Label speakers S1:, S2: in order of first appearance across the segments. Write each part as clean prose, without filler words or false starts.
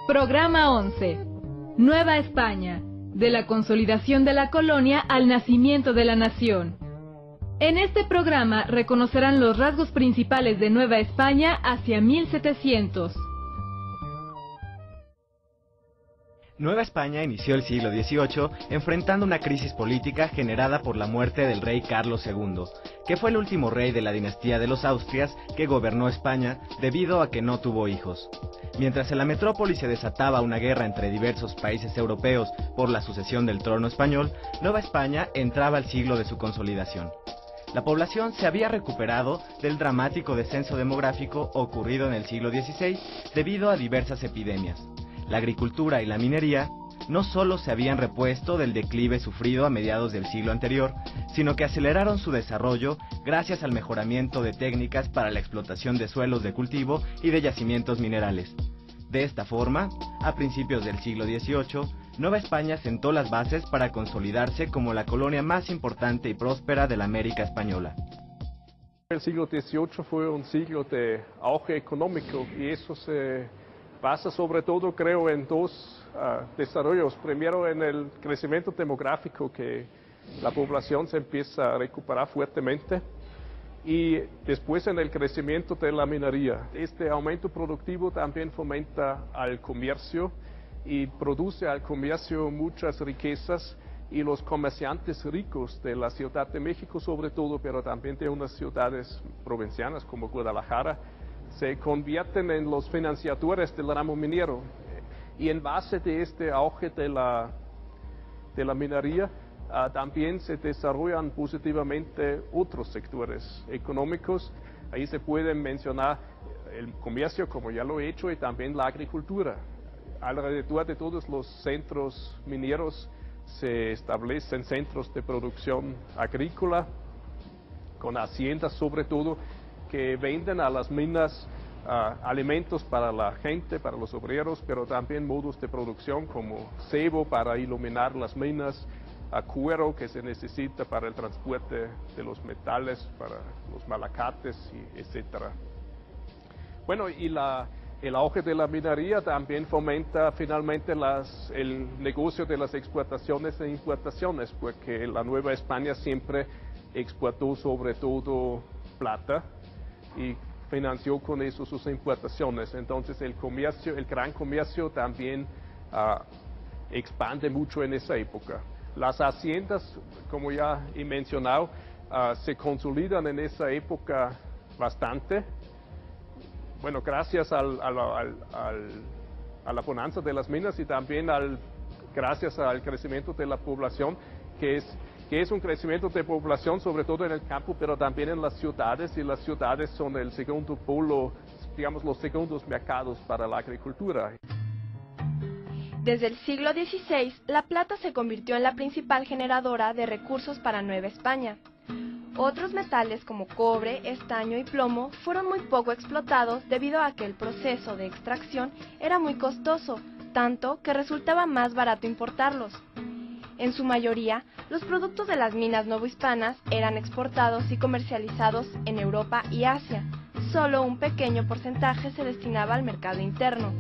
S1: Programa 11. Nueva España. De la consolidación de la colonia al nacimiento de la nación. En este programa reconocerán los rasgos principales de Nueva España hacia 1700.
S2: Nueva España inició el siglo XVIII enfrentando una crisis política generada por la muerte del rey Carlos II, que fue el último rey de la dinastía de los Austrias que gobernó España debido a que no tuvo hijos. Mientras en la metrópoli se desataba una guerra entre diversos países europeos por la sucesión del trono español, Nueva España entraba al siglo de su consolidación. La población se había recuperado del dramático descenso demográfico ocurrido en el siglo XVI debido a diversas epidemias. La agricultura y la minería no solo se habían repuesto del declive sufrido a mediados del siglo anterior, sino que aceleraron su desarrollo gracias al mejoramiento de técnicas para la explotación de suelos de cultivo y de yacimientos minerales. De esta forma, a principios del siglo XVIII, Nueva España sentó las bases para consolidarse como la colonia más importante y próspera de la América española.
S3: El siglo XVIII fue un siglo de auge económico y eso se basa sobre todo, creo, en dos desarrollos. Primero, en el crecimiento demográfico, que la población se empieza a recuperar fuertemente, y después en el crecimiento de la minería. Este aumento productivo también fomenta al comercio y produce al comercio muchas riquezas, y los comerciantes ricos de la Ciudad de México sobre todo, pero también de unas ciudades provincianas como Guadalajara, se convierten en los financiadores del ramo minero. Y en base de este auge de la minería, también se desarrollan positivamente otros sectores económicos. Ahí se pueden mencionar el comercio, como ya lo he hecho, y también la agricultura. Alrededor de todos los centros mineros se establecen centros de producción agrícola, con haciendas sobre todo, que venden a las minas alimentos para la gente, para los obreros, pero también modos de producción como cebo para iluminar las minas, cuero que se necesita para el transporte de los metales, para los malacates, etc. Bueno, y el auge de la minería también fomenta finalmente el negocio de las exportaciones e importaciones, porque la Nueva España siempre exportó sobre todo plata y financió con eso sus importaciones. Entonces el gran comercio también expande mucho en esa época. Las haciendas, como ya he mencionado, se consolidan en esa época bastante. Bueno, gracias a la bonanza de las minas y también gracias al crecimiento de la población, que es un crecimiento de población sobre todo en el campo, pero también en las ciudades, y las ciudades son el segundo polo, digamos, los segundos mercados para la agricultura.
S4: Desde el siglo XVI, la plata se convirtió en la principal generadora de recursos para Nueva España. Otros metales como cobre, estaño y plomo fueron muy poco explotados debido a que el proceso de extracción era muy costoso, tanto que resultaba más barato importarlos. En su mayoría, los productos de las minas novohispanas eran exportados y comercializados en Europa y Asia. Solo un pequeño porcentaje se destinaba al mercado interno.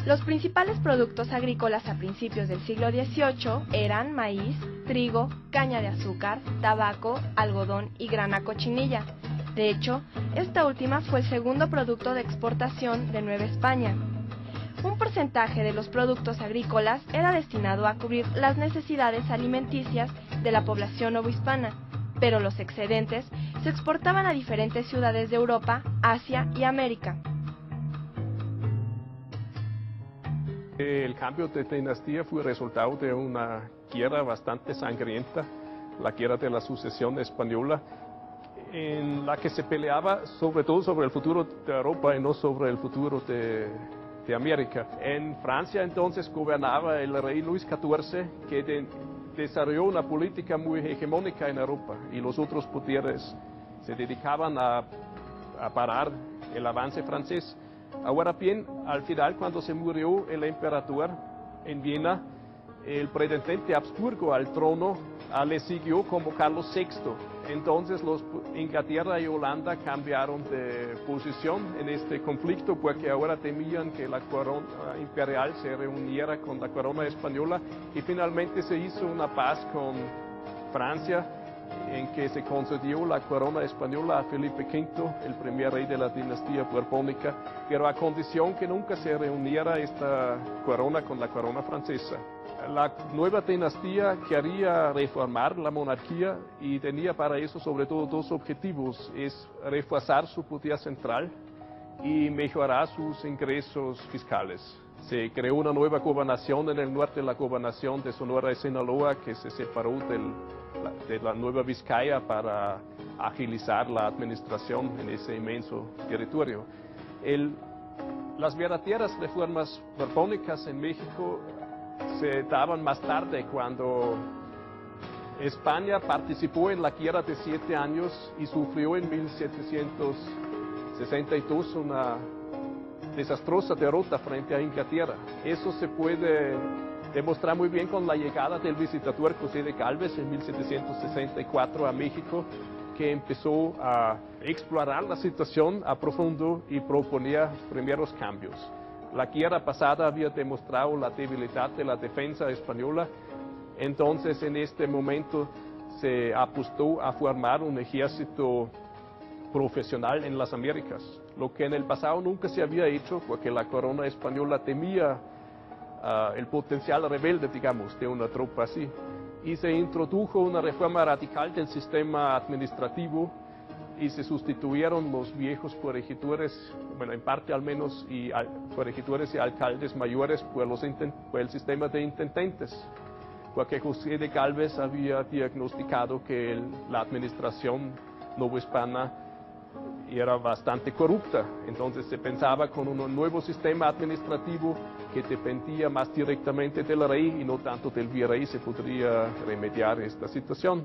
S4: Los principales productos agrícolas a principios del siglo XVIII eran maíz, trigo, caña de azúcar, tabaco, algodón y grana cochinilla. De hecho, esta última fue el segundo producto de exportación de Nueva España. Un porcentaje de los productos agrícolas era destinado a cubrir las necesidades alimenticias de la población novohispana, pero los excedentes se exportaban a diferentes ciudades de Europa, Asia y América.
S3: El cambio de dinastía fue resultado de una guerra bastante sangrienta, la guerra de la sucesión española, en la que se peleaba sobre todo sobre el futuro de Europa y no sobre el futuro de América. En Francia entonces gobernaba el rey Luis XIV, que desarrolló una política muy hegemónica en Europa, y los otros poderes se dedicaban a parar el avance francés. Ahora bien, al final, cuando se murió el emperador en Viena, el pretendente Habsburgo al trono le siguió como Carlos VI. Entonces Inglaterra y Holanda cambiaron de posición en este conflicto porque ahora temían que la corona imperial se reuniera con la corona española y finalmente se hizo una paz con Francia en que se concedió la corona española a Felipe V, el primer rey de la dinastía borbónica, pero a condición que nunca se reuniera esta corona con la corona francesa. La nueva dinastía quería reformar la monarquía y tenía para eso sobre todo dos objetivos, es reforzar su poder central y mejorar sus ingresos fiscales. Se creó una nueva gobernación en el norte, la gobernación de Sonora y Sinaloa, que se separó de la Nueva Vizcaya para agilizar la administración en ese inmenso territorio. Las verdaderas reformas borbónicas en México se daban más tarde, cuando España participó en la Guerra de 7 años y sufrió en 1762 una desastrosa derrota frente a Inglaterra. Eso se puede demostrar muy bien con la llegada del visitador José de Gálvez en 1764 a México, que empezó a explorar la situación a profundo y proponía primeros cambios. La guerra pasada había demostrado la debilidad de la defensa española, entonces en este momento se apostó a formar un ejército profesional en las Américas, lo que en el pasado nunca se había hecho porque la corona española temía el potencial rebelde, digamos, de una tropa así. Y se introdujo una reforma radical del sistema administrativo y se sustituyeron los viejos corregidores, bueno, en parte al menos, corregidores y alcaldes mayores por el sistema de intendentes, porque José de Gálvez había diagnosticado que la administración novohispana era bastante corrupta. Entonces se pensaba con un nuevo sistema administrativo que dependía más directamente del rey y no tanto del virrey se podría remediar esta situación.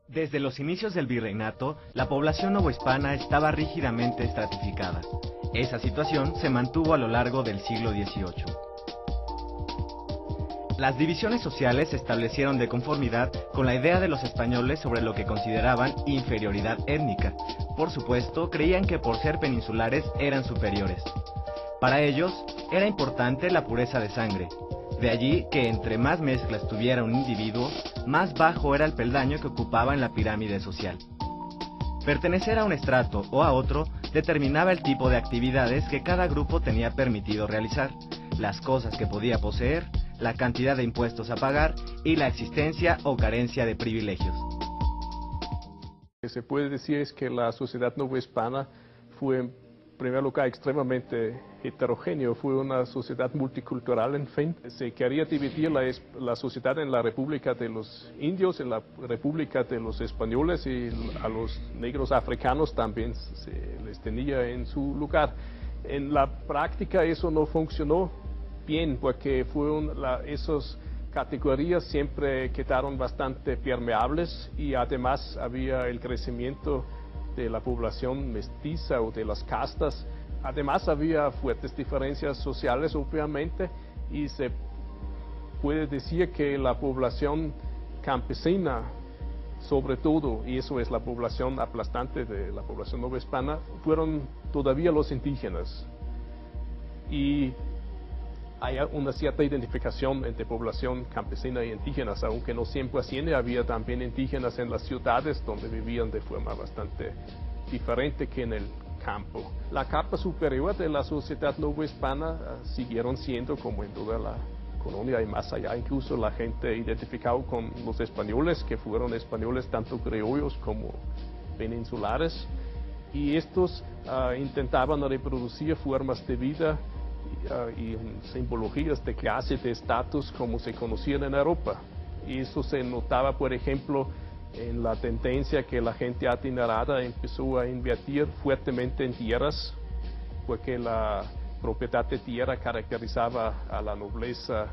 S2: Desde los inicios del virreinato, la población novohispana estaba rígidamente estratificada. Esa situación se mantuvo a lo largo del siglo XVIII. Las divisiones sociales se establecieron de conformidad con la idea de los españoles sobre lo que consideraban inferioridad étnica. Por supuesto, creían que por ser peninsulares eran superiores. Para ellos, era importante la pureza de sangre. De allí que entre más mezclas tuviera un individuo, más bajo era el peldaño que ocupaba en la pirámide social. Pertenecer a un estrato o a otro determinaba el tipo de actividades que cada grupo tenía permitido realizar, las cosas que podía poseer, la cantidad de impuestos a pagar y la existencia o carencia de privilegios.
S3: Lo que se puede decir es que la sociedad novohispana fue en primer lugar extremadamente heterogéneo, fue una sociedad multicultural, en fin. Se quería dividir la sociedad en la República de los Indios, en la República de los Españoles, y a los negros africanos también se les tenía en su lugar. En la práctica eso no funcionó bien porque esas categorías siempre quedaron bastante permeables y además había el crecimiento de la población mestiza o de las castas. Además había fuertes diferencias sociales, obviamente, y se puede decir que la población campesina, sobre todo, y eso es la población aplastante de la población novohispana, fueron todavía los indígenas. Y hay una cierta identificación entre población campesina y indígenas, aunque no 100%, había también indígenas en las ciudades donde vivían de forma bastante diferente que en el campo. La capa superior de la sociedad novohispana siguieron siendo, como en toda la colonia y más allá, incluso la gente identificada con los españoles, que fueron españoles tanto criollos como peninsulares, y estos intentaban reproducir formas de vida y simbologías de clase, de estatus como se conocían en Europa. Y eso se notaba, por ejemplo, en la tendencia que la gente adinerada empezó a invertir fuertemente en tierras, porque la propiedad de tierra caracterizaba a la nobleza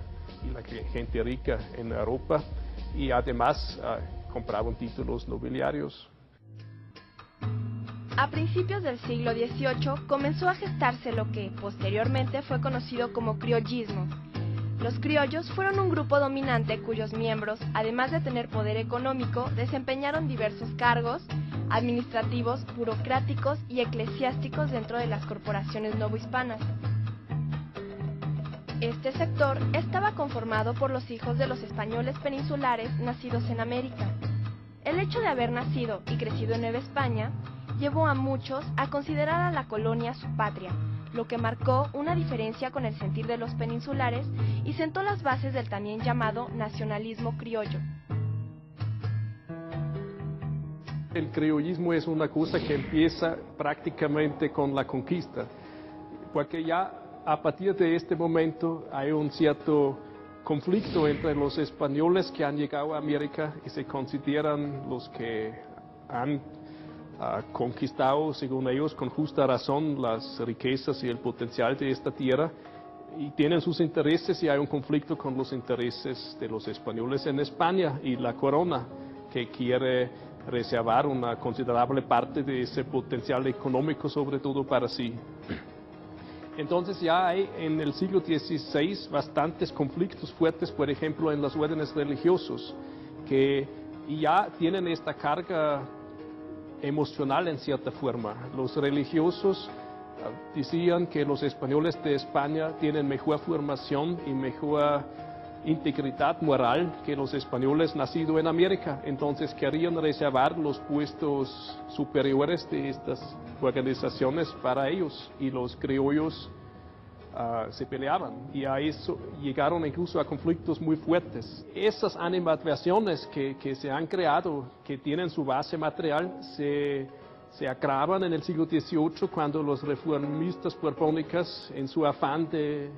S3: y la gente rica en Europa, y además compraban títulos nobiliarios.
S4: A principios del siglo XVIII comenzó a gestarse lo que posteriormente fue conocido como criollismo. Los criollos fueron un grupo dominante cuyos miembros, además de tener poder económico, desempeñaron diversos cargos administrativos, burocráticos y eclesiásticos dentro de las corporaciones novohispanas. Este sector estaba conformado por los hijos de los españoles peninsulares nacidos en América. El hecho de haber nacido y crecido en Nueva España llevó a muchos a considerar a la colonia su patria, lo que marcó una diferencia con el sentir de los peninsulares y sentó las bases del también llamado nacionalismo criollo.
S3: El criollismo es una cosa que empieza prácticamente con la conquista, porque ya a partir de este momento hay un cierto conflicto entre los españoles que han llegado a América y se consideran los que han conquistado, según ellos, con justa razón, las riquezas y el potencial de esta tierra, y tienen sus intereses, y hay un conflicto con los intereses de los españoles en España y la corona, que quiere reservar una considerable parte de ese potencial económico, sobre todo para sí. Entonces ya hay en el siglo XVI bastantes conflictos fuertes, por ejemplo, en las órdenes religiosos, que ya tienen esta carga emocional en cierta forma. Los religiosos decían que los españoles de España tienen mejor formación y mejor integridad moral que los españoles nacidos en América, entonces querían reservar los puestos superiores de estas organizaciones para ellos, y los criollos se peleaban, y a eso llegaron incluso a conflictos muy fuertes. Esas animadversiones que se han creado, que tienen su base material, se agravan en el siglo XVIII cuando los reformistas borbónicos, en su afán de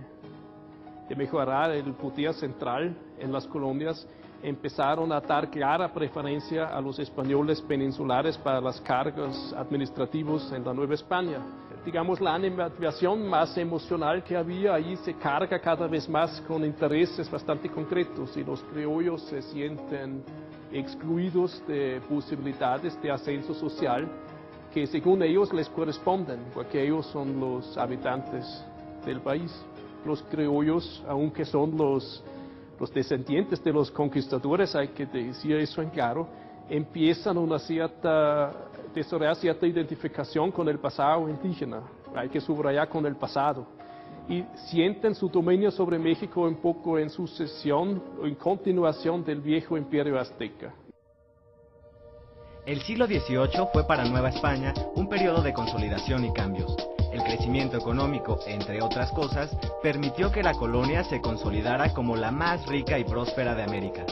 S3: mejorar el poder central en las colonias, empezaron a dar clara preferencia a los españoles peninsulares para los cargos administrativos en la Nueva España. Digamos, la animadversión más emocional que había allí se carga cada vez más con intereses bastante concretos, y los criollos se sienten excluidos de posibilidades de ascenso social que según ellos les corresponden, porque ellos son los habitantes del país. Los criollos, aunque son los descendientes de los conquistadores, hay que decir eso en claro, empiezan desarrollar cierta identificación con el pasado indígena, hay que subrayar con el pasado, y sienten su dominio sobre México un poco en sucesión o en continuación del viejo imperio azteca.
S2: El siglo XVIII fue para Nueva España un periodo de consolidación y cambios. El crecimiento económico, entre otras cosas, permitió que la colonia se consolidara como la más rica y próspera de América.